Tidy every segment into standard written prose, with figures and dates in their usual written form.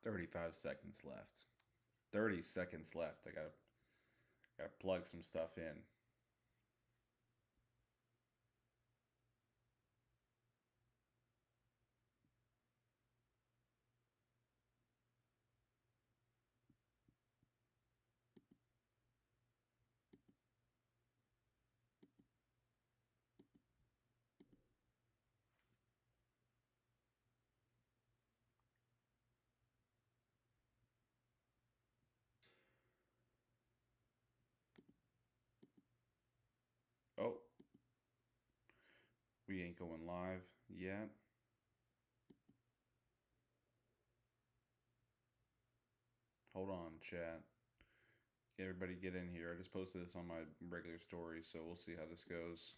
35 seconds left. 30 seconds left. I gotta plug some stuff in. Oh, we ain't going live yet. Hold on, chat. Everybody get in here. I just posted this on my regular story, so we'll see how this goes.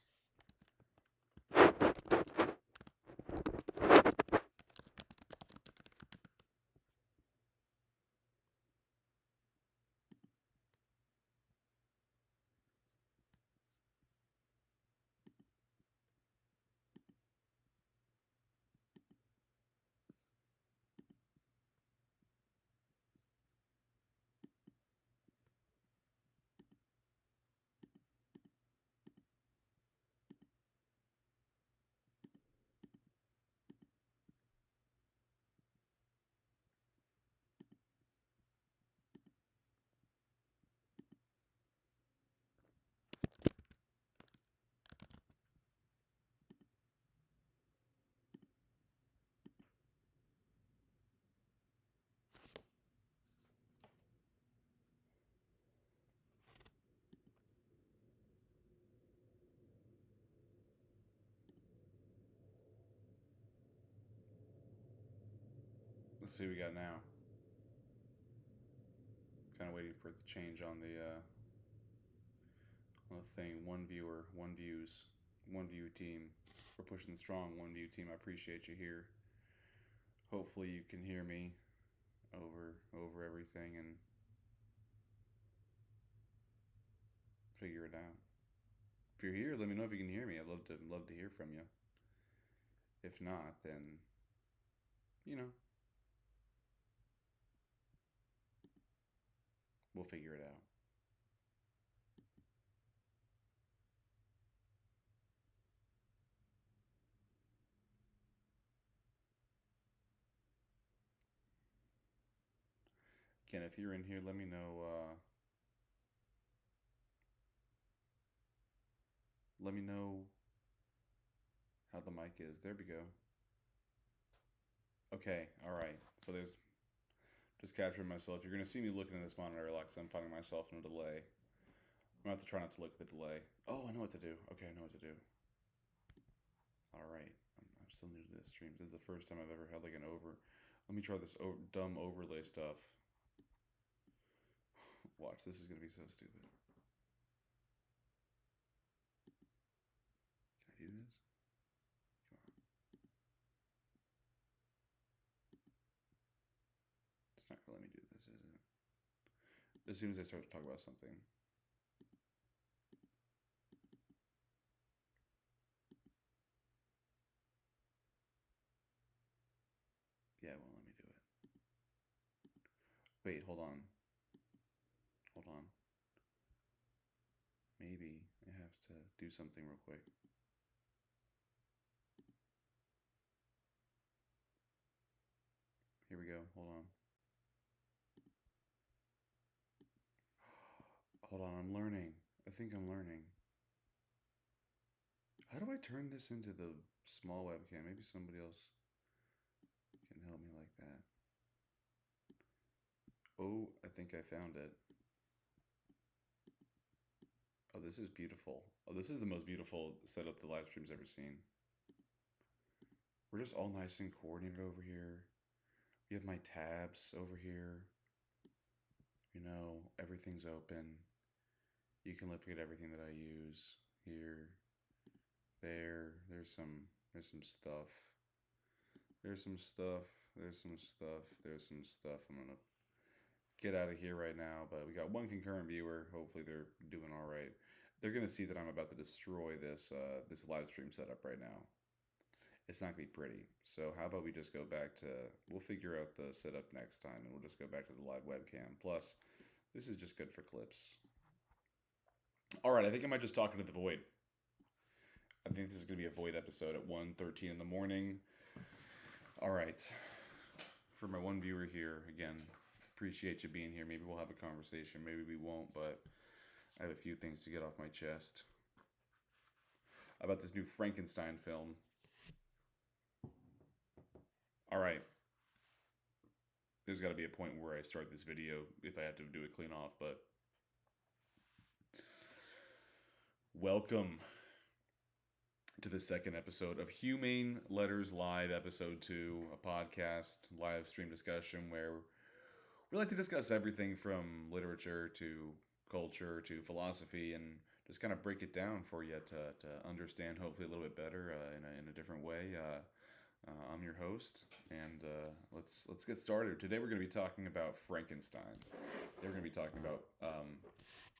Let's see what we got now. Kind of waiting for it to change on the thing. One viewer, one views, one view team. We're pushing strong. One view team. I appreciate you here. Hopefully you can hear me over everything and figure it out. If you're here, let me know if you can hear me. I'd love to hear from you. If not, then you know we'll figure it out. Again, if you're in here, let me know. Let me know how the mic is. There we go. Okay, all right. So there's just capturing myself. You're gonna see me looking at this monitor a lot because I'm finding myself in a delay. I'm gonna have to try not to look at the delay. Oh, I know what to do. Okay, I know what to do. All right. I'm still new to this stream. This is the first time I've ever had like an over. Let me try this dumb overlay stuff. Watch, this is gonna be so stupid. Can I do this? Come on. It's not gonna let me do this, is it? As soon as I start to talk about something. Yeah, it won't let me do it. Wait, hold on. Hold on. Maybe I have to do something real quick. Here we go. Hold on. Hold on, I'm learning. I think I'm learning. How do I turn this into the small webcam? Maybe somebody else can help me like that. Oh, I think I found it. Oh, this is beautiful. Oh, this is the most beautiful setup the live stream's ever seen. We're just all nice and coordinated over here. We have my tabs over here. You know, everything's open. You can look at everything that I use here, there. There's some stuff. There's some stuff. There's some stuff. There's some stuff. I'm gonna get out of here right now, but we got one concurrent viewer. Hopefully they're doing all right. They're gonna see that I'm about to destroy this this live stream setup right now. it's not gonna be pretty. So how about we just go back to, we'll figure out the setup next time, and we'll just go back to the live webcam. Plus, this is just good for clips. All right, I think I might just talk into the void. I think this is gonna be a void episode at 1:13 in the morning. All right, for my one viewer here, again, appreciate you being here. Maybe we'll have a conversation, maybe we won't, but I have a few things to get off my chest about this new Frankenstein film. All right, there's got to be a point where I start this video if I have to do a clean off, but welcome to the second episode of Humane Letters Live, episode 2, a podcast live stream discussion where we like to discuss everything from literature to culture to philosophy and just kind of break it down for you to understand hopefully a little bit better in a different way. I'm your host, and let's get started. Today we're going to be talking about Frankenstein. We're going to be talking about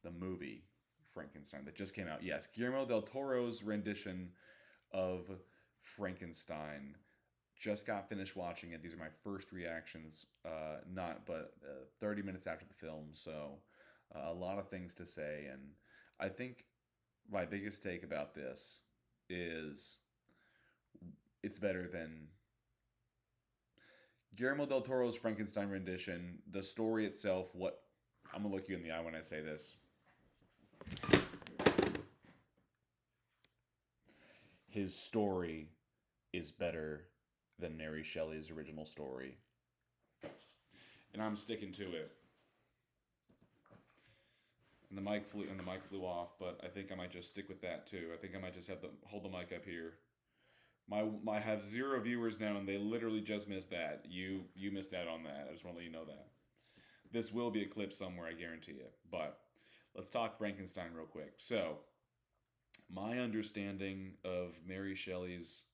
the movie Frankenstein that just came out. Yes, Guillermo del Toro's rendition of Frankenstein. Just got finished watching it. These are my first reactions, 30 minutes after the film, so a lot of things to say. And I think my biggest take about this is it's better than Guillermo del Toro's Frankenstein rendition. The story itself, what I'm gonna look you in the eye when I say this. His story is better than Mary Shelley's original story. And I'm sticking to it. And the mic flew off, but I think I might just stick with that too. I think I might just have to hold the mic up here. I have 0 viewers now, and they literally just missed that. You missed out on that. I just want to let you know that. This will be a clip somewhere, I guarantee you. But let's talk Frankenstein real quick. So, my understanding of Mary Shelley's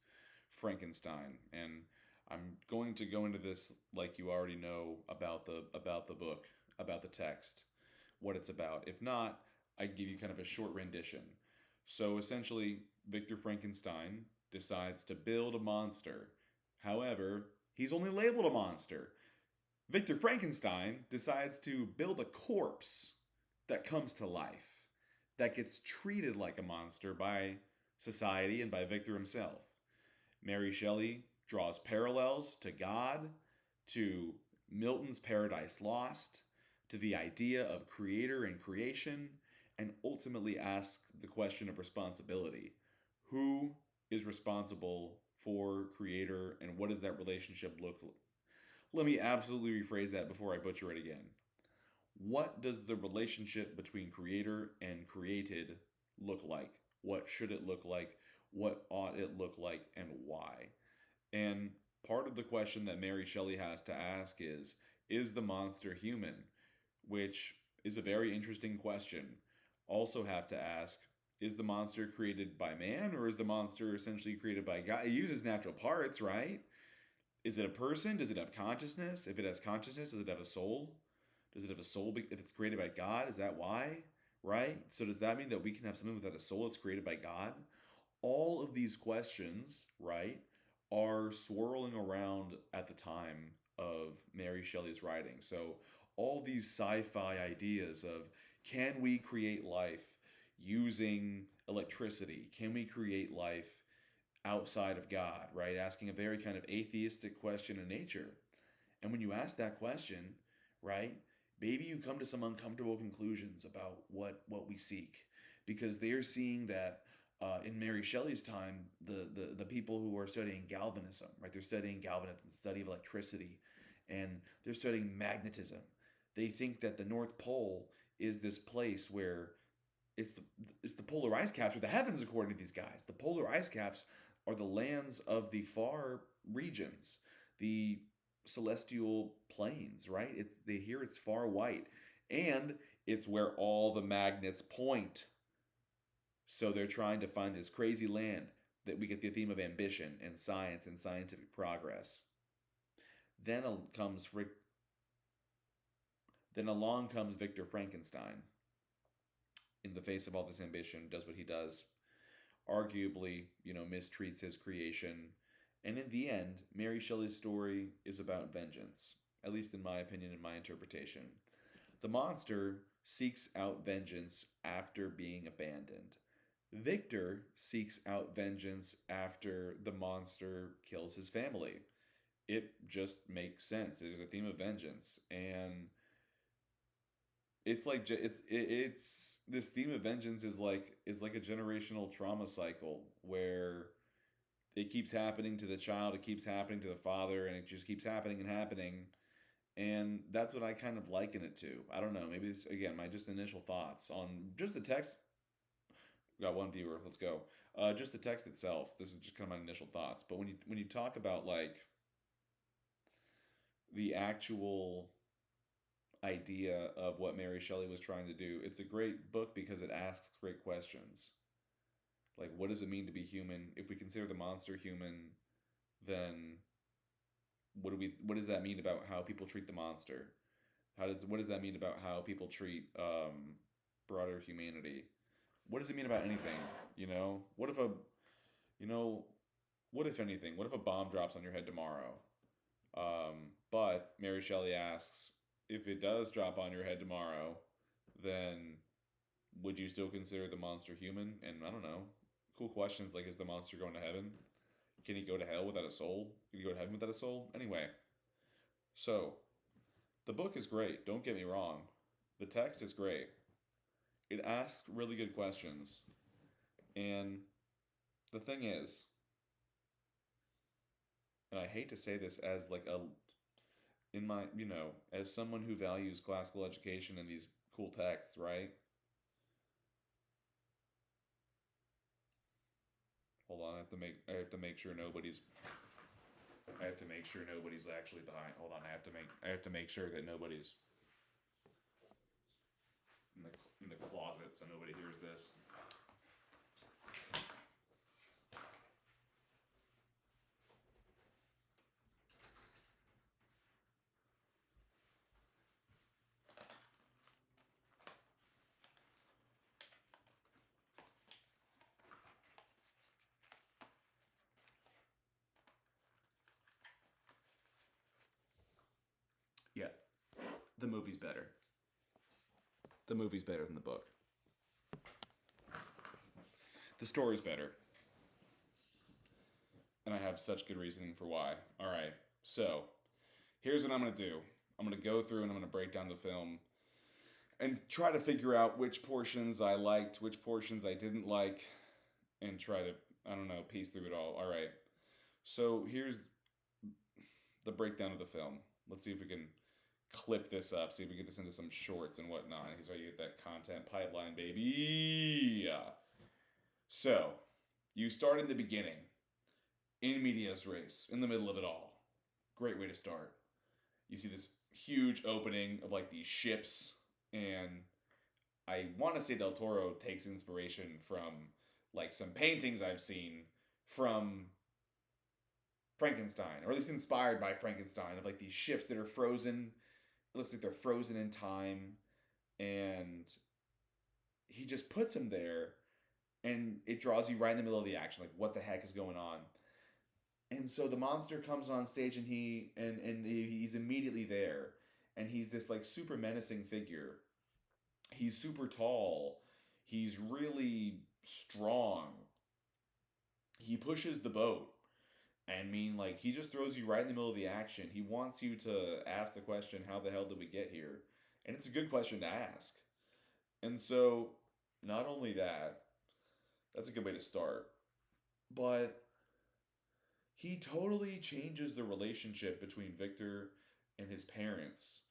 Frankenstein, and I'm going to go into this like you already know about the book, about the text, what it's about. If not, I give you kind of a short rendition. So essentially, Victor Frankenstein decides to build a monster. However, he's only labeled a monster. Victor Frankenstein decides to build a corpse that comes to life, that gets treated like a monster by society and by Victor himself. Mary Shelley draws parallels to God, to Milton's Paradise Lost, to the idea of creator and creation, and ultimately asks the question of responsibility. Who is responsible for creator, and what does that relationship look like? Let me absolutely rephrase that before I butcher it again. What does the relationship between creator and created look like? What should it look like? What ought it look like, and why? And part of the question that Mary Shelley has to ask is the monster human? Which is a very interesting question. Also have to ask, is the monster created by man, or is the monster essentially created by God? It uses natural parts, right? Is it a person? Does it have consciousness? If it has consciousness, does it have a soul? Does it have a soul if it's created by God? Is that why? Right? So does that mean that we can have something without a soul that's created by God? All of these questions, right, are swirling around at the time of Mary Shelley's writing. So all these sci-fi ideas of, can we create life using electricity? Can we create life outside of God, right? Asking a very kind of atheistic question in nature. And when you ask that question, right, maybe you come to some uncomfortable conclusions about what we seek, because they're seeing that in Mary Shelley's time, the people who are studying galvanism, right, they're studying galvanism, the study of electricity, and they're studying magnetism. They think that the North Pole is this place where it's the polar ice caps, or the heavens, according to these guys. The polar ice caps are the lands of the far regions, the celestial plains, right? They hear it's far white, and it's where all the magnets point. So they're trying to find this crazy land that we get the theme of ambition and science and scientific progress. Then along comes Victor Frankenstein. In the face of all this ambition, does what he does, arguably, mistreats his creation, And in the end, Mary Shelley's story is about vengeance, at least in my opinion and my interpretation. The monster seeks out vengeance after being abandoned. Victor seeks out vengeance after the monster kills his family. It just makes sense. There's a theme of vengeance, and it's like it's this theme of vengeance is like a generational trauma cycle where it keeps happening to the child, it keeps happening to the father, and it just keeps happening and happening. And that's what I kind of liken it to. I don't know. Maybe it's again my just initial thoughts on just the text. Got one viewer. Let's go. Just the text itself. This is just kind of my initial thoughts. But when you talk about like the actual idea of what Mary Shelley was trying to do, it's a great book because it asks great questions. Like, what does it mean to be human? If we consider the monster human, then what does that mean about how people treat the monster? What does that mean about how people treat broader humanity? What does it mean about anything? You know, what if a you know what if anything? What if a bomb drops on your head tomorrow? But Mary Shelley asks, if it does drop on your head tomorrow, then would you still consider the monster human? And I don't know, cool questions like, is the monster going to heaven? Can he go to hell without a soul? Can he go to heaven without a soul? Anyway, so the book is great. Don't get me wrong. The text is great. It asks really good questions. And the thing is, and I hate to say this as like a in my, as someone who values classical education and these cool texts, right? Hold on, I have to make sure nobody's actually behind. Hold on, I have to make sure that nobody's in the closet so nobody hears this. Yeah, the movie's better. The movie's better than the book. The story's better. And I have such good reasoning for why. All right, so here's what I'm going to do. I'm going to go through and I'm going to break down the film and try to figure out which portions I liked, which portions I didn't like, and try to, I don't know, piece through it all. All right, so here's the breakdown of the film. Let's see if we can clip this up, see if we get this into some shorts and whatnot. Here's how you get that content pipeline, baby. So, you start in the beginning, in medias res, in the middle of it all. Great way to start. You see this huge opening of like these ships, and I want to say Del Toro takes inspiration from like some paintings I've seen from Frankenstein, or at least inspired by Frankenstein, of like these ships that are frozen. It looks like they're frozen in time, and he just puts them there, and it draws you right in the middle of the action. Like, what the heck is going on? And so the monster comes on stage, and he's immediately there, and he's this like super menacing figure. He's super tall. He's really strong. He pushes the boat. I mean, like, he just throws you right in the middle of the action. He wants you to ask the question, how the hell did we get here? And it's a good question to ask. And so, not only that, that's a good way to start, but he totally changes the relationship between Victor and his parents,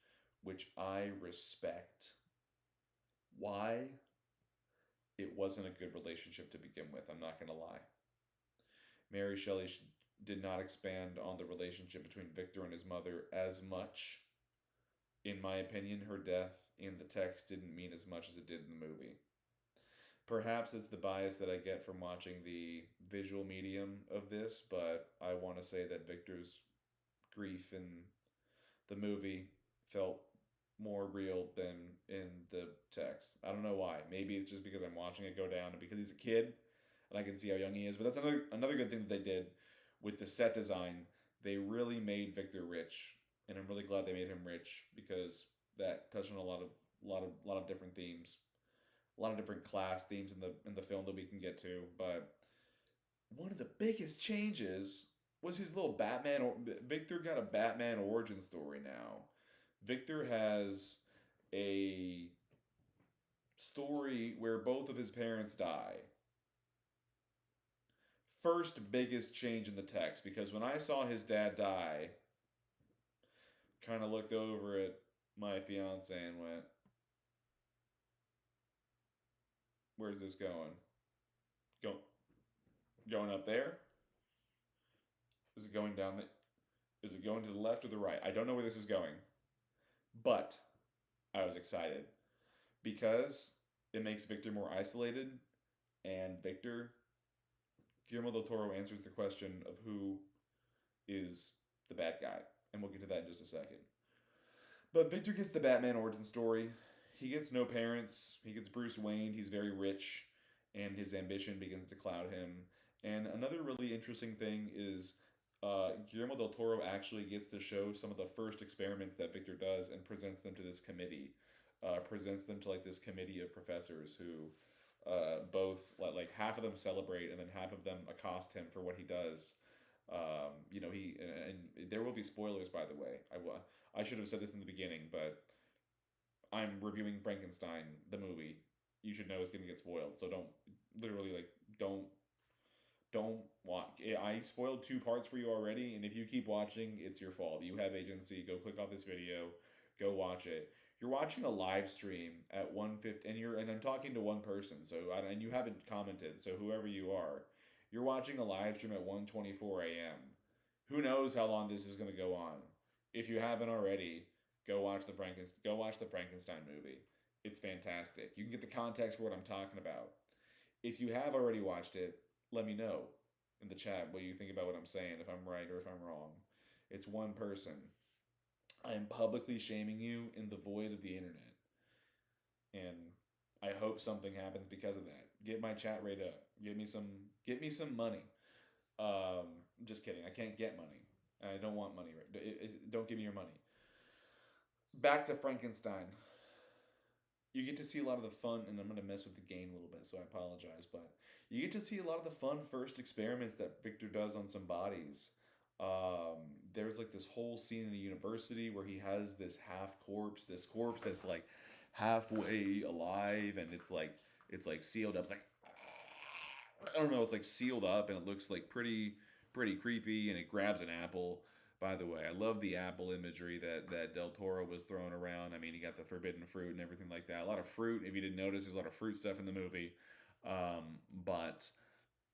which I respect. Why? It wasn't a good relationship to begin with, I'm not going to lie. Mary Shelley did not expand on the relationship between Victor and his mother as much. In my opinion, her death in the text didn't mean as much as it did in the movie. Perhaps it's the bias that I get from watching the visual medium of this, but I want to say that Victor's grief in the movie felt more real than in the text. I don't know why. Maybe it's just because I'm watching it go down and because he's a kid and I can see how young he is. But that's another good thing that they did with the set design, they really made Victor rich, and I'm really glad they made him rich because that touched on a lot of different themes, a lot of different class themes in the film that we can get to. But one of the biggest changes was his little Batman. Victor got a Batman origin story now. Victor has a story where both of his parents die. First biggest change in the text, because when I saw his dad die, kind of looked over at my fiance and went, "Where's this going? Go, going up there? Is it going down? Is it going to the left or the right? I don't know where this is going." But I was excited because it makes Victor more isolated, and Guillermo del Toro answers the question of who is the bad guy, and we'll get to that in just a second. But Victor gets the Batman origin story. He gets no parents. He gets Bruce Wayne. He's very rich, and his ambition begins to cloud him. And another really interesting thing is Guillermo del Toro actually gets to show some of the first experiments that Victor does and presents them to this committee. Presents them to like this committee of professors who both like half of them celebrate and then half of them accost him for what he does. He and there will be spoilers, by the way. I should have said this in the beginning, but I'm reviewing Frankenstein, the movie. You should know it's gonna get spoiled, so don't literally like don't watch. I spoiled two parts for you already, and if you keep watching, it's your fault. You have agency. Go click off this video, go watch it. You're watching a live stream at 1:50, and I'm talking to one person, and you haven't commented, so whoever you are, you're watching a live stream at 1:24 a.m. Who knows how long this is going to go on? If you haven't already, go watch the Frankenstein movie. It's fantastic. You can get the context for what I'm talking about. If you have already watched it, let me know in the chat what you think about what I'm saying, if I'm right or if I'm wrong. It's one person. I am publicly shaming you in the void of the internet. And I hope something happens because of that. Get my chat rate up. Get me some money. I'm just kidding. I can't get money. I don't want money. Don't give me your money. Back to Frankenstein. You get to see a lot of the fun, and I'm going to mess with the game a little bit, so I apologize. But you get to see a lot of the fun first experiments that Victor does on some bodies. There's like this whole scene in a university where he has this corpse that's like halfway alive, and it's like sealed up. It's like I don't know, it's like sealed up, and it looks like pretty creepy, and it grabs an apple. By the way, I love the apple imagery that Del Toro was throwing around. I mean, he got the forbidden fruit and everything like that. A lot of fruit. If you didn't notice, there's a lot of fruit stuff in the movie. But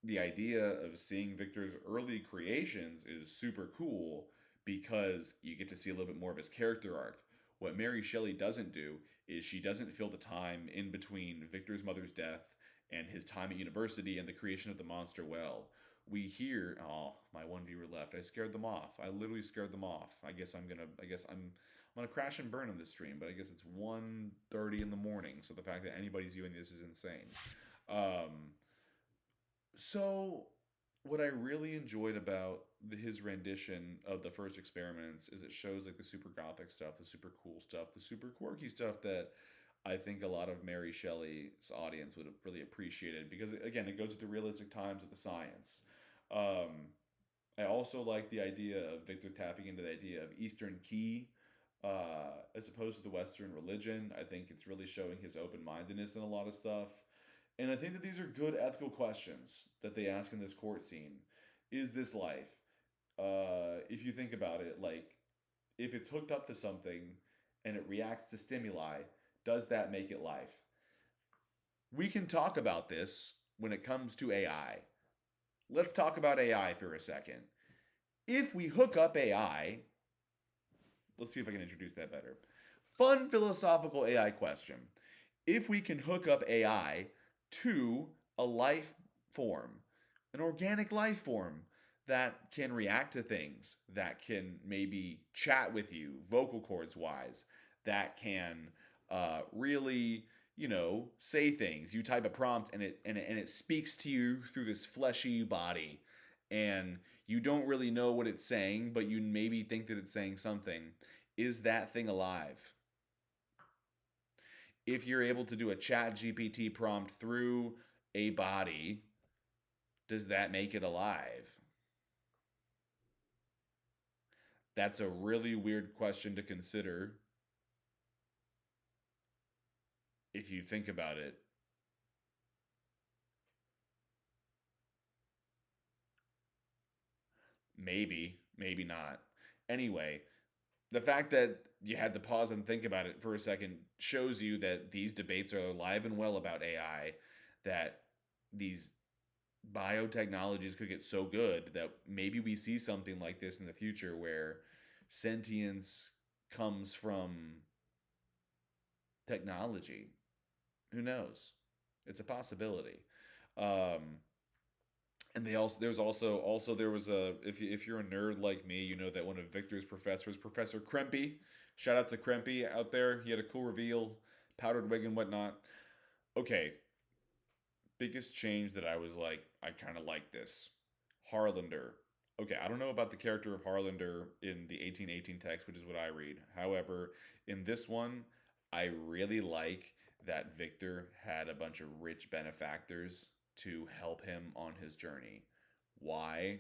the idea of seeing Victor's early creations is super cool because you get to see a little bit more of his character arc. What Mary Shelley doesn't do is she doesn't fill the time in between Victor's mother's death and his time at university and the creation of the monster well. We hear, oh, my one viewer left. I scared them off. I literally scared them off. I guess I'm gonna crash and burn on this stream, but I guess it's 1:30 in the morning, so the fact that anybody's viewing this is insane. Um, so, what I really enjoyed about his rendition of the first experiments is it shows like the super gothic stuff, the super cool stuff, the super quirky stuff that I think a lot of Mary Shelley's audience would have really appreciated because again, it goes with the realistic times of the science. Um, I also like the idea of Victor tapping into the idea of Eastern key as opposed to the Western religion. I think it's really showing his open mindedness in a lot of stuff. And I think that these are good ethical questions that they ask in this court scene. Is this life? If you think about it, like if it's hooked up to something and it reacts to stimuli, does that make it life? We can talk about this when it comes to AI. Let's talk about AI for a second. If we hook up AI, let's see if I can introduce that better. Fun philosophical AI question. If we can hook up AI to a life form, an organic life form that can react to things, that can maybe chat with you, vocal cords wise, that can really, say things. You type a prompt and it speaks to you through this fleshy body, and you don't really know what it's saying, but you maybe think that it's saying something. Is that thing alive? If you're able to do a chat GPT prompt through a body, does that make it alive? That's a really weird question to consider if you think about it. Maybe, maybe not. Anyway, the fact that you had to pause and think about it for a second shows you that these debates are alive and well about AI, that these biotechnologies could get so good that maybe we see something like this in the future where sentience comes from technology. Who knows? It's a possibility. Um, and there's also there was a if you're a nerd like me, you know that one of Victor's professors, Professor Krempy, shout out to Krempy out there. He had a cool reveal, powdered wig and whatnot. Okay, biggest change that I was like, I kind of like this. Harlander. Okay, I don't know about the character of Harlander in the 1818 text, which is what I read. However, in this one, I really like that Victor had a bunch of rich benefactors to help him on his journey. Why?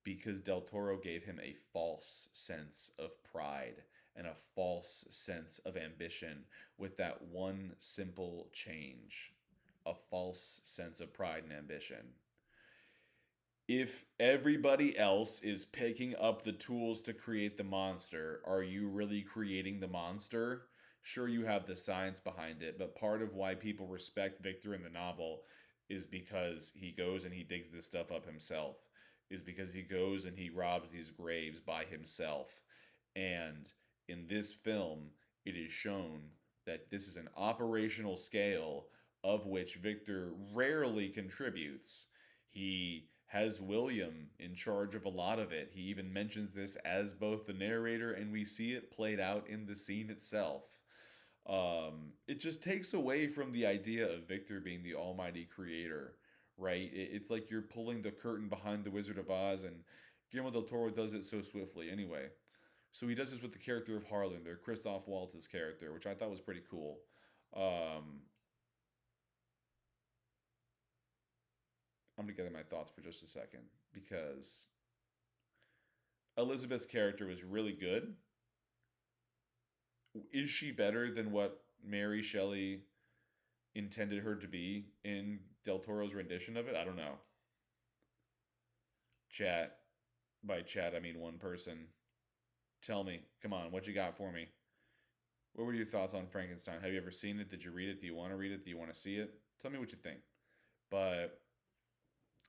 Because Del Toro gave him a false sense of pride and a false sense of ambition with that one simple change. A false sense of pride and ambition. If everybody else is picking up the tools to create the monster, are you really creating the monster? Sure, you have the science behind it, but part of why people respect Victor in the novel is because he goes and he digs this stuff up himself, is because he goes and he robs these graves by himself. And in this film, it is shown that this is an operational scale of which Victor rarely contributes. He has William in charge of a lot of it. He even mentions this as both the narrator, and we see it played out in the scene itself. It just takes away from the idea of Victor being the almighty creator, right? It's like you're pulling the curtain behind the Wizard of Oz, and Guillermo del Toro does it so swiftly. Anyway, so he does this with the character of Harlander, Christoph Waltz's character, which I thought was pretty cool. Um, I'm gonna gather my thoughts for just a second because Elizabeth's character was really good. Is she better than what Mary Shelley intended her to be in Del Toro's rendition of it? I don't know. Chat. By chat, I mean one person. Tell me. Come on. What you got for me? What were your thoughts on Frankenstein? Have you ever seen it? Did you read it? Do you want to read it? Do you want to see it? Tell me what you think. But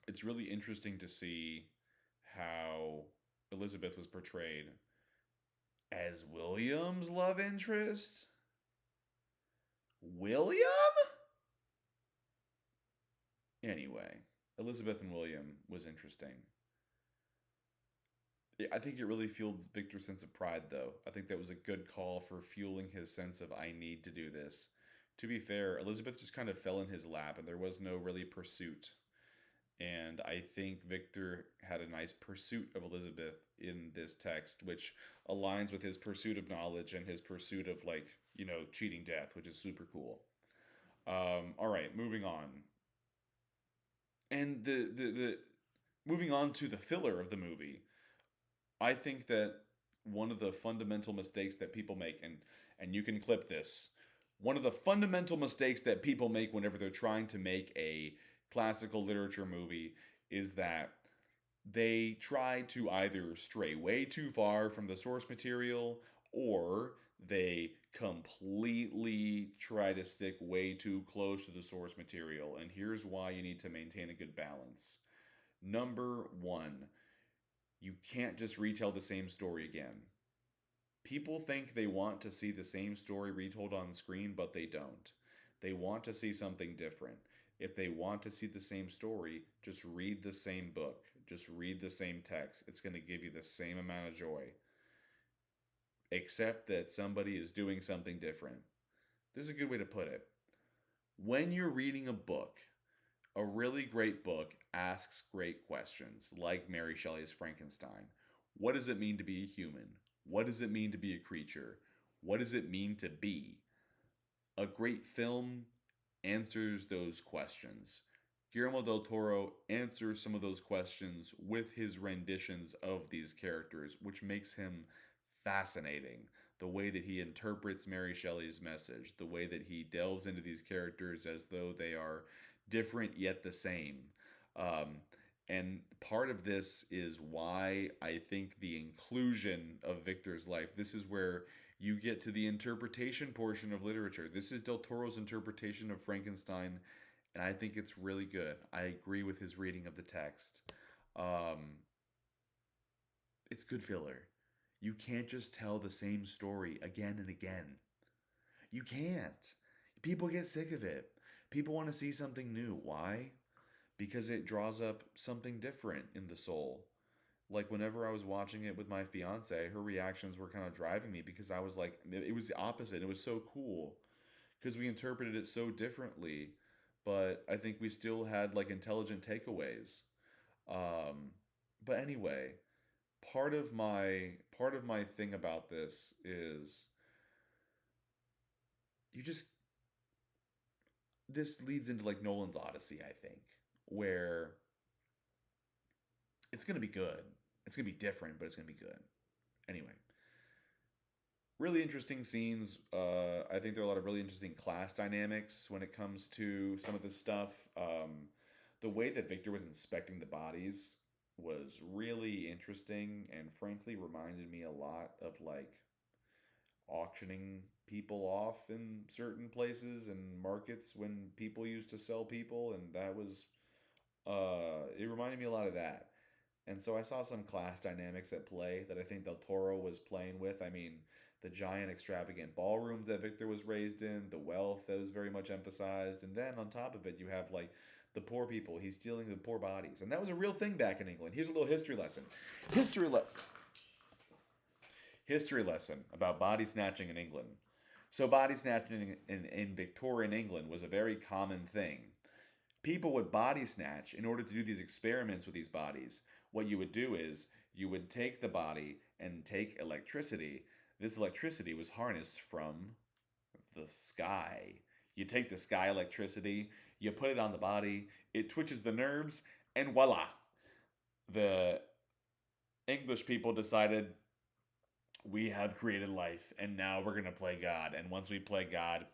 it's really interesting to see how Elizabeth was portrayed as William's love interest. William? Anyway, Elizabeth and William was interesting. I think it really fueled Victor's sense of pride, though. I think that was a good call for fueling his sense of, I need to do this. To be fair, Elizabeth just kind of fell in his lap, and there was no really pursuit. And I think Victor had a nice pursuit of Elizabeth in this text, which aligns with his pursuit of knowledge and his pursuit of, like, cheating death, which is super cool. All right, moving on. And the moving on to the filler of the movie, I think that one of the fundamental mistakes that people make, and you can clip this, one of the fundamental mistakes that people make whenever they're trying to make a classical literature movie is that they try to either stray way too far from the source material or they completely try to stick way too close to the source material. And here's why you need to maintain a good balance. Number one, you can't just retell the same story again. People think they want to see the same story retold on screen, but they don't. They want to see something different. If they want to see the same story, just read the same book. Just read the same text. It's going to give you the same amount of joy, except that somebody is doing something different. This is a good way to put it. When you're reading a book, A really great book asks great questions, like Mary Shelley's Frankenstein. What does it mean to be a human? What does it mean to be a creature? What does it mean to be? A great film answers those questions. Guillermo del Toro answers some of those questions with his renditions of these characters, which makes him fascinating. The way that he interprets Mary Shelley's message, the way that he delves into these characters as though they are different yet the same. Um, and part of this is why I think the inclusion of Victor's life, this is where you get to the interpretation portion of literature. This is Del Toro's interpretation of Frankenstein, and I think it's really good. I agree with his reading of the text. Um, it's good filler. You can't just tell the same story again and again. You can't. People get sick of it. People want to see something new. Why? Because it draws up something different in the soul. Like whenever I was watching it with my fiance, her reactions were kind of driving me because I was like, it was the opposite. It was so cool because we interpreted it so differently, but I think we still had like intelligent takeaways. Um, but anyway, part of my thing about this is you just this leads into like Nolan's Odyssey, I think, where it's gonna be good. It's gonna be different, but it's gonna be good. Anyway, really interesting scenes. I think there are a lot of really interesting class dynamics when it comes to some of this stuff. The way that Victor was inspecting the bodies was really interesting and frankly reminded me a lot of like auctioning people off in certain places and markets when people used to sell people, and that was it reminded me a lot of that. And so I saw some class dynamics at play that I think Del Toro was playing with. I mean, the giant extravagant ballrooms that Victor was raised in, the wealth that was very much emphasized, and then on top of it, you have like the poor people. He's stealing the poor bodies, and that was a real thing back in England. Here's a little history lesson. History le- History lesson about body snatching in England. So body snatching in Victorian England was a very common thing. People would body snatch in order to do these experiments with these bodies. What you would do is you would take the body and take electricity. This electricity was harnessed from the sky. You take the sky electricity, you put it on the body, it twitches the nerves, and voila. The English people decided we have created life and now we're going to play God. And once we play God,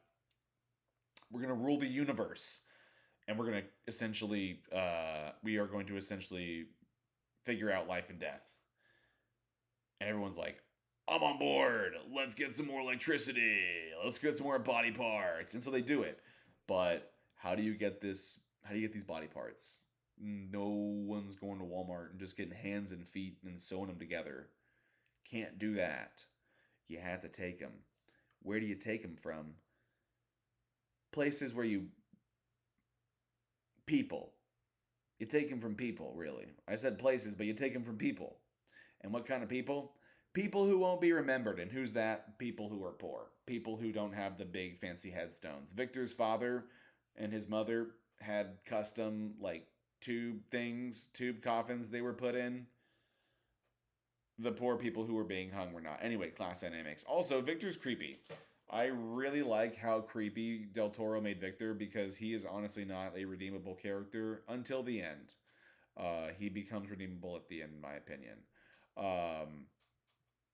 we're going to rule the universe. And we're going to we are going to essentially figure out life and death. And everyone's like, I'm on board. Let's get some more electricity. Let's get some more body parts. And so they do it. But how do you get this? How do you get these body parts? No one's going to Walmart and just getting hands and feet and sewing them together. Can't do that. You have to take them. Where do you take them from? Places where you people. You take them from people, really. I said places, but you take them from people. And what kind of people? People who won't be remembered. And who's that? People who are poor. People who don't have the big fancy headstones. Victor's father and his mother had custom, like, tube coffins they were put in. The poor people who were being hung were not. Anyway, class dynamics. Also, Victor's creepy. I really like how creepy Del Toro made Victor because he is honestly not a redeemable character until the end. He becomes redeemable at the end, in my opinion. Um,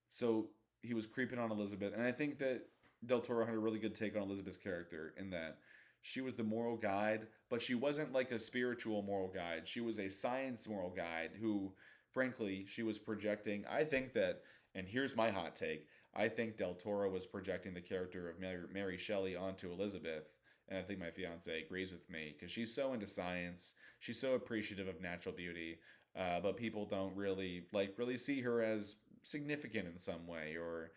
so he was creeping on Elizabeth, and I think that Del Toro had a really good take on Elizabeth's character in that she was the moral guide, but she wasn't like a spiritual moral guide. She was a science moral guide who, frankly, she was projecting. I think that, and here's my hot take. I think Del Toro was projecting the character of Mary Shelley onto Elizabeth, and I think my fiance agrees with me because she's so into science. She's so appreciative of natural beauty, but people don't really see her as significant in some way, or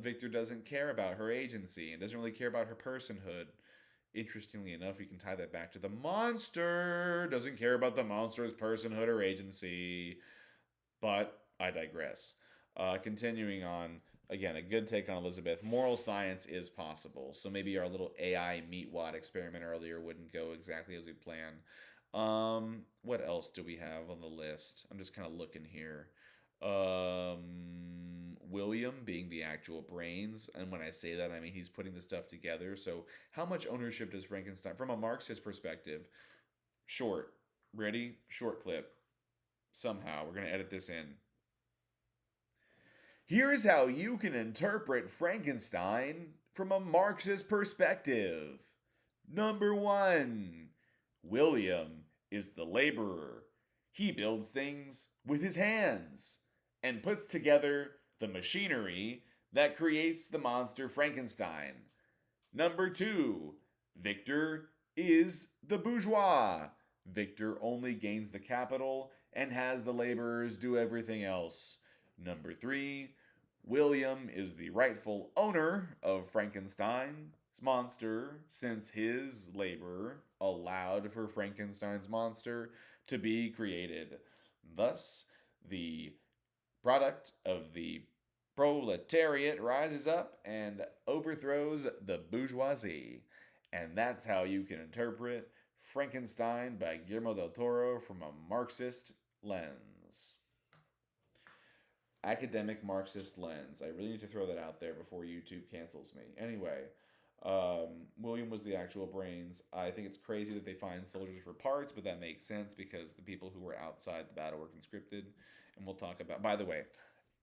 Victor doesn't care about her agency and doesn't really care about her personhood. Interestingly enough, you can tie that back to the monster. Doesn't care about the monster's personhood or agency. But I digress. Continuing on. Again, a good take on Elizabeth. Moral science is possible. So maybe our little AI meat wad experiment earlier wouldn't go exactly as we planned. What else do we have on the list? I'm just kind of looking here. William being the actual brains, and when I say that, I mean he's putting the stuff together. So, how much ownership does Frankenstein, from a Marxist perspective? Short, ready? Short clip. Somehow we're gonna edit this in. Here's how you can interpret Frankenstein from a Marxist perspective. Number one, William is the laborer. He builds things with his hands and puts together the machinery that creates the monster Frankenstein. Number two, Victor is the bourgeois. Victor only gains the capital and has the laborers do everything else. Number three, William is the rightful owner of Frankenstein's monster since his labor allowed for Frankenstein's monster to be created. Thus, the product of the proletariat rises up and overthrows the bourgeoisie. And that's how you can interpret Frankenstein by Guillermo del Toro from a Marxist lens. Academic Marxist lens. I really need to throw that out there before YouTube cancels me. Anyway, William was the actual brains. I think it's crazy that they find soldiers for parts, but that makes sense because the people who were outside the battle were conscripted. And we'll talk about, by the way,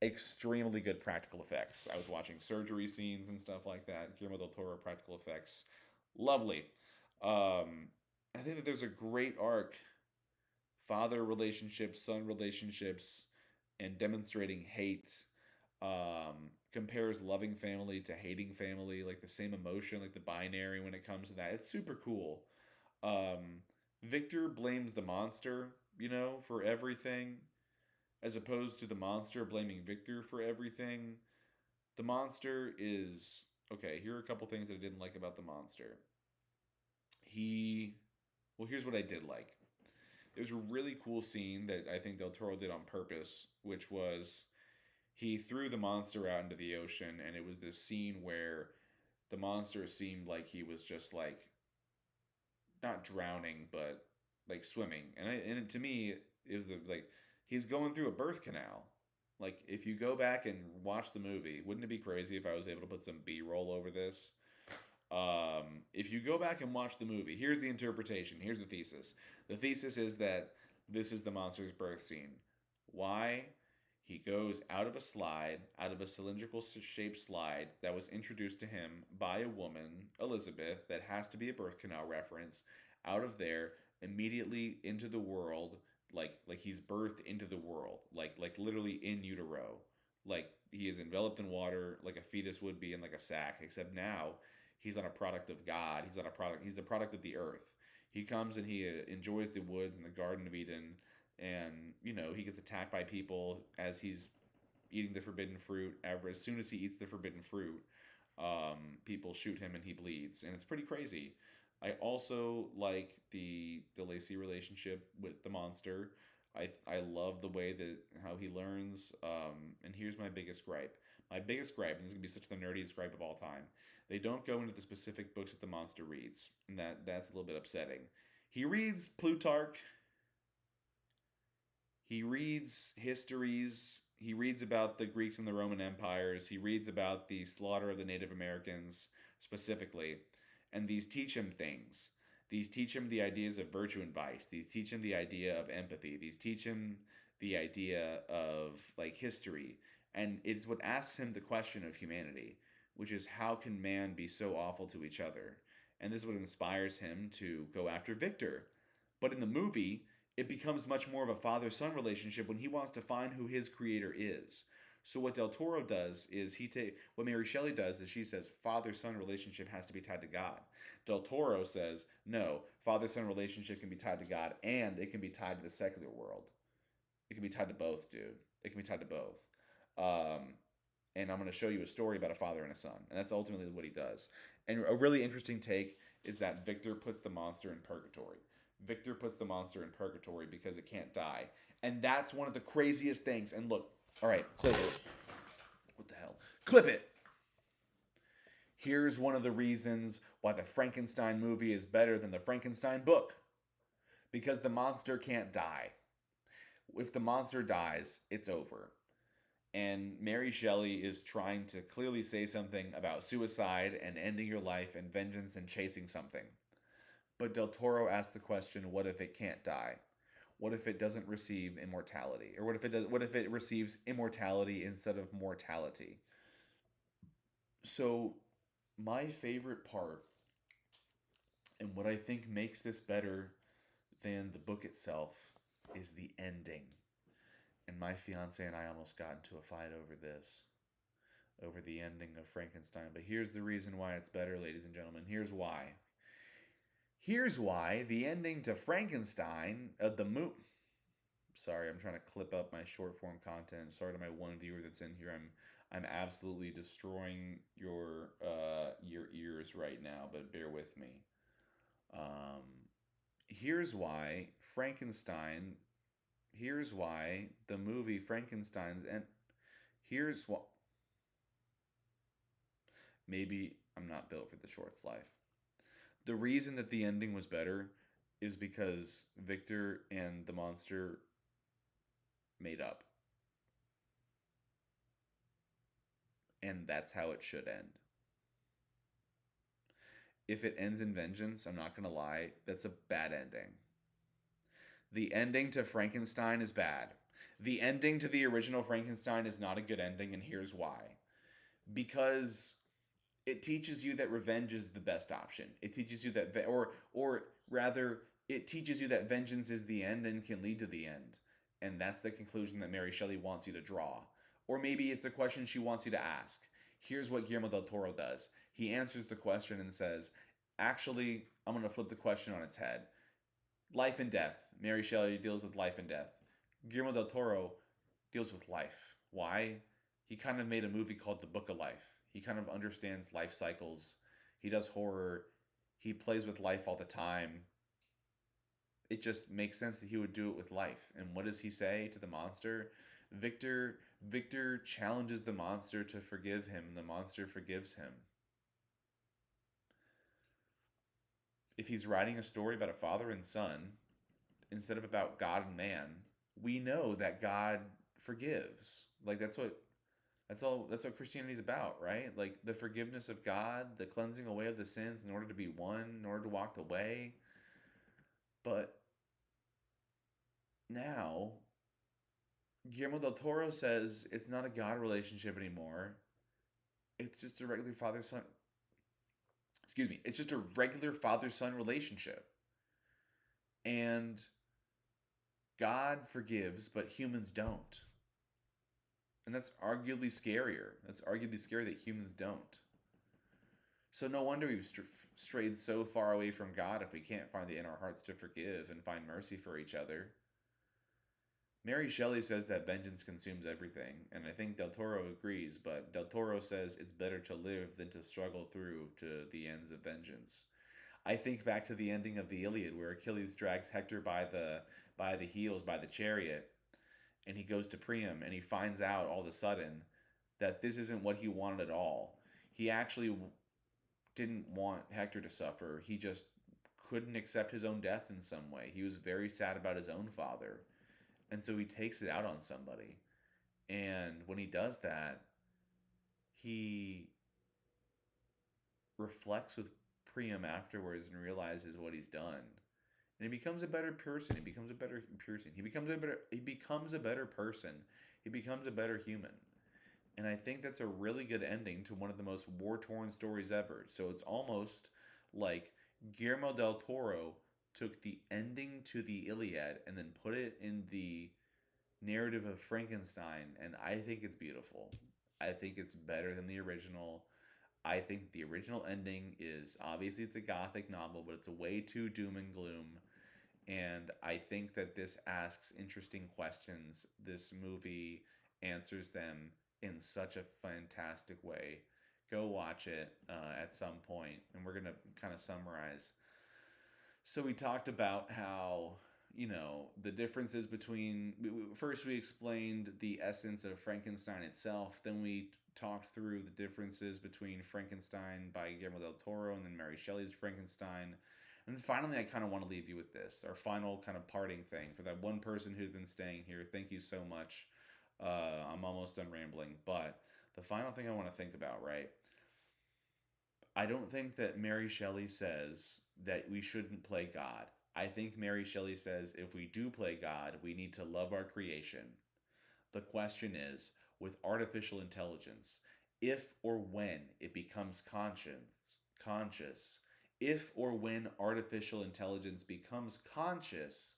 extremely good practical effects. I was watching surgery scenes and stuff like that. Guillermo del Toro practical effects, lovely. I think that there's a great arc, father relationships, son relationships, and demonstrating hate. Compares loving family to hating family, like the same emotion, like the binary when it comes to that. It's super cool. Um, Victor blames the monster, for everything, as opposed to the monster blaming Victor for everything. The monster is okay. Here are a couple things that I didn't like about the monster. He, well, here's what I did like. There's a really cool scene that I think Del Toro did on purpose, which was he threw the monster out into the ocean, and it was this scene where the monster seemed like he was just like not drowning, but like swimming. And to me, it was like he's going through a birth canal. Like if you go back and watch the movie, wouldn't it be crazy if I was able to put some B roll over this? If you go back and watch the movie, here's the interpretation. Here's the thesis. The thesis is that this is the monster's birth scene. Why? He goes out of a slide, out of a cylindrical shaped slide that was introduced to him by a woman, Elizabeth, that has to be a birth canal reference, out of there immediately into the world, like he's birthed into the world, like literally in utero. Like he is enveloped in water like a fetus would be in like a sack, except now he's not a product of God. He's not a product. He's the product of the earth. He comes and he enjoys the woods and the Garden of Eden, and he gets attacked by people as he's eating the forbidden fruit. As soon as he eats the forbidden fruit, people shoot him and he bleeds, and it's pretty crazy. I also like the Lacey relationship with the monster. I love the way that how he learns. And here's my biggest gripe. My biggest gripe, and this is gonna be such the nerdiest gripe of all time. They don't go into the specific books that the monster reads, and that's a little bit upsetting. He reads Plutarch. He reads histories. He reads about the Greeks and the Roman empires. He reads about the slaughter of the Native Americans specifically. And these teach him things. These teach him the ideas of virtue and vice. These teach him the idea of empathy. These teach him the idea of like history. And it's what asks him the question of humanity, which is how can man be so awful to each other? And this is what inspires him to go after Victor. But in the movie, it becomes much more of a father son relationship when he wants to find who his creator is. So what Del Toro does is what Mary Shelley does is she says father son relationship has to be tied to God. Del Toro says no, father son relationship can be tied to God and it can be tied to the secular world. It can be tied to both, dude. It can be tied to both. Um, and I'm going to show you a story about a father and a son, and that's ultimately what he does. And a really interesting take is that Victor puts the monster in purgatory. Victor puts the monster in purgatory because it can't die, and that's one of the craziest things. And look, all right, close it. What the hell? Clip it. Here's one of the reasons why the Frankenstein movie is better than the Frankenstein book. Because the monster can't die. If the monster dies, it's over. And Mary Shelley is trying to clearly say something about suicide and ending your life and vengeance and chasing something. But Del Toro asked the question, what if it can't die? What if it doesn't receive immortality? Or what if it receives immortality instead of mortality? So my favorite part and what I think makes this better than the book itself is the ending. And my fiance and I almost got into a fight over this, over the ending of Frankenstein. But here's the reason why it's better, ladies and gentlemen. Here's why. Here's why the ending to Frankenstein of the movie. Sorry, I'm trying to clip up my short form content. Sorry to my one viewer that's in here. I'm absolutely destroying your ears right now, but bear with me. Um, here's why Frankenstein. Here's why the movie Frankenstein's and here's what maybe I'm not built for the shorts life. The reason that the ending was better is because Victor and the monster made up, and that's how it should end. If it ends in vengeance, I'm not gonna lie, that's a bad ending. The ending to Frankenstein is bad. The ending to the original Frankenstein is not a good ending, and here's why. Because it teaches you that revenge is the best option. It teaches you that, or rather, it teaches you that vengeance is the end and can lead to the end, and that's the conclusion that Mary Shelley wants you to draw. Or maybe it's the question she wants you to ask. Here's what Guillermo del Toro does. He answers the question and says, "Actually, I'm going to flip the question on its head. Life and death. Mary Shelley deals with life and death. Guillermo del Toro deals with life. Why? He kind of made a movie called The Book of Life. He kind of understands life cycles. He does horror. He plays with life all the time. It just makes sense that he would do it with life. And what does he say to the monster? Victor challenges the monster to forgive him, and the monster forgives him. If he's writing a story about a father and son, instead of about God and man, we know that God forgives. Like that's what Christianity is about, right? Like the forgiveness of God, the cleansing away of the sins in order to be one, in order to walk the way. But now Guillermo del Toro says it's not a God relationship anymore. It's just a regular father son. Excuse me. It's just a regular father son relationship. And God forgives, but humans don't. And that's arguably scarier. That's arguably scary that humans don't. So no wonder we've strayed so far away from God if we can't find it in our hearts to forgive and find mercy for each other. Mary Shelley says that vengeance consumes everything, and I think Del Toro agrees, but Del Toro says it's better to live than to struggle through to the ends of vengeance. I think back to the ending of the Iliad where Achilles drags Hector by the heels by the chariot, and he goes to Priam and he finds out all of a sudden that this isn't what he wanted at all. He actually didn't want Hector to suffer. He just couldn't accept his own death in some way. He was very sad about his own father. And so he takes it out on somebody. And when he does that, he reflects with Priam afterwards and realizes what he's done. And he becomes a better person. He becomes a better person. He becomes a better person. He becomes a better human. And I think that's a really good ending to one of the most war-torn stories ever. So it's almost like Guillermo del Toro took the ending to the Iliad and then put it in the narrative of Frankenstein, and I think it's beautiful. I think it's better than the original. I think the original ending is obviously it's a gothic novel, but it's way too doom and gloom. And I think that this asks interesting questions. This movie answers them in such a fantastic way. Go watch it at some point, and we're gonna kind of summarize. So we talked about how the differences between. First, we explained the essence of Frankenstein itself. Then we talked through the differences between Frankenstein by Guillermo del Toro and then Mary Shelley's Frankenstein. And finally, I kind of want to leave you with this, our final kind of parting thing for that one person who's been staying here. Thank you so much. I'm almost done rambling, but the final thing I want to think about, right? I don't think that Mary Shelley says that we shouldn't play God. I think Mary Shelley says if we do play God, we need to love our creation. The question is, with artificial intelligence, if or when it becomes conscious, if or when artificial intelligence becomes conscious,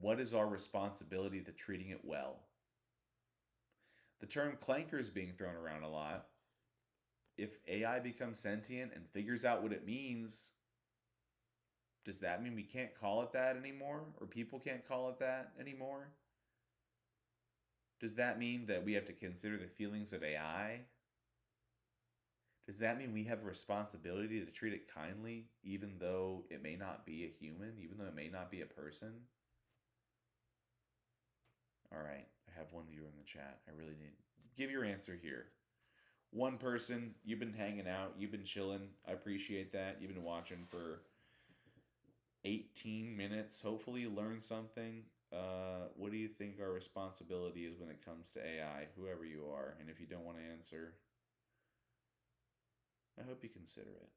what is our responsibility to treating it well? The term clanker is being thrown around a lot. If AI becomes sentient and figures out what it means, does that mean we can't call it that anymore? Or people can't call it that anymore? Does that mean that we have to consider the feelings of AI? Does that mean we have a responsibility to treat it kindly, even though it may not be a human, even though it may not be a person? All right, I have one of you in the chat. I really need. Give your answer here. One person, you've been hanging out, you've been chilling. I appreciate that. You've been watching for 18 minutes. Hopefully, you learned something. What do you think our responsibility is when it comes to AI, whoever you are? And if you don't want to answer, I hope you consider it.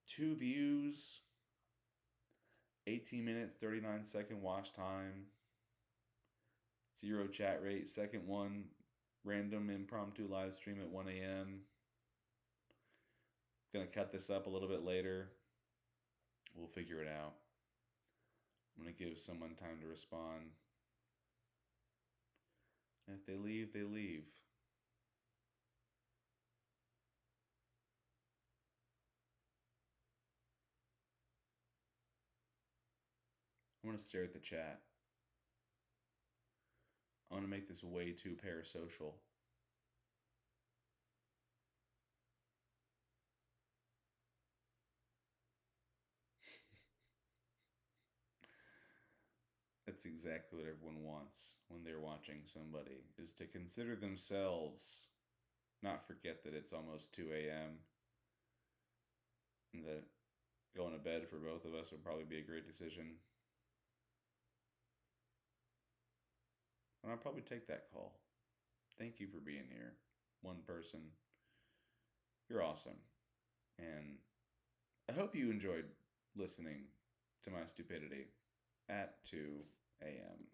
Two views, 18 minutes, 39-second watch time, zero chat rate. Second one, random impromptu live stream at 1 a.m. Gonna cut this up a little bit later. We'll figure it out. I'm gonna give someone time to respond. And if they leave, they leave. I want to stare at the chat. I want to make this way too parasocial. That's exactly what everyone wants when they're watching somebody, is to consider themselves, not forget that it's almost 2 a.m. and that going to bed for both of us would probably be a great decision. And I'll probably take that call. Thank you for being here. One person. You're awesome. And I hope you enjoyed listening to my stupidity at 2 a.m.